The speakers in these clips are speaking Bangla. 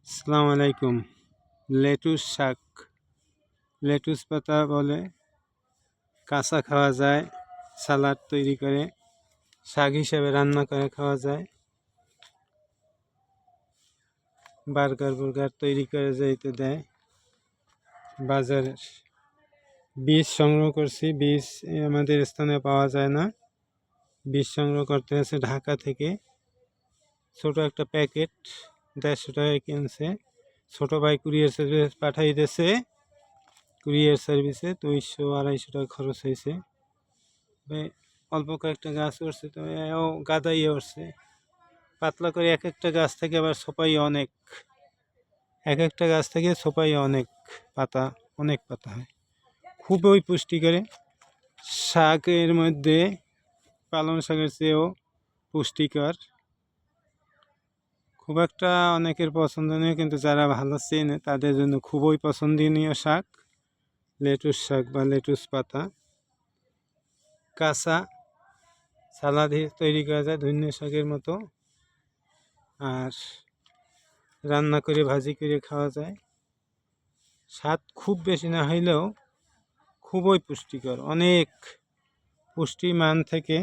আসসালামু আলাইকুম। লেটুস শাক, লেটুস পাতা বলে। কাঁচা খাওয়া যায়, সালাদ তৈরি করে শাক হিসেবে রান্না করে খাওয়া যায়, বার্গার তৈরি করে যাইতে দেয়। বাজারে বীজ সংগ্রহ করছি, বীজ আমাদের স্থানে পাওয়া যায় না। বীজ সংগ্রহ করতে হয়েছে ঢাকা থেকে। ছোট একটা প্যাকেট 150 টাকায় কিনছে। ছোট ভাই কুরিয়ার সার্ভিস পাঠাই দিয়েছে। কুরিয়ার সার্ভিসে 200-250 টাকা খরচ হয়েছে। অল্প কয়েকটা গাছ উঠছে, তো এও গাদাই উঠছে পাতলা করে। এক একটা গাছ থেকে আবার ছোপাই অনেক, এক একটা গাছ থেকে ছোপাই অনেক পাতা, অনেক পাতা হয়। খুবই পুষ্টিকর শাকের মধ্যে, পালং শাকের চেয়েও পুষ্টিকর। খুব একটা অনেকের পছন্দনীয়, কিন্তু যারা ভালো চেনে তাদের জন্য খুবই পছন্দনীয় শাক লেটুস শাক বা লেটুস পাতা। কাঁচা সালাদ তৈরি করা যায় ধনিয়া শাকের মতো, আর রান্না করে ভাজি করে খাওয়া যায়। স্বাদ খুব বেশি না হইলেও খুবই পুষ্টিকর, অনেক পুষ্টিমান থেকে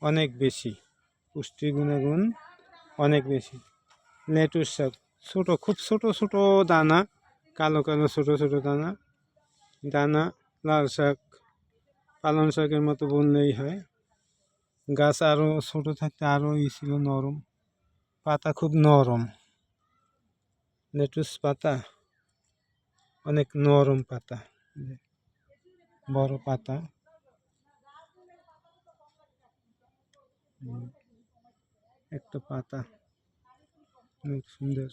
অনেক বেশি, পুষ্টি গুণাগুণ অনেক বেশি। লেটুস শাক ছোটো, খুব ছোট ছোট দানা, কালো কালো ছোট ছোট দানা। দানা লাল শাক, পালং শাকের মতো বললেই হয়। গাছ আরও ছোট থাকতে আরও ছিল নরম, পাতা খুব নরম। লেটুস পাতা অনেক নরম পাতা, বড় পাতা। একটা পাতা অনেক সুন্দর,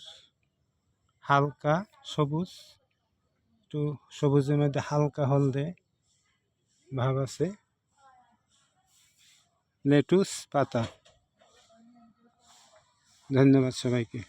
হালকা সবুজ, একটু সবুজের মধ্যে হালকা হলদে ভাব আছে। লেটুস পাতা। ধন্যবাদ সবাইকে।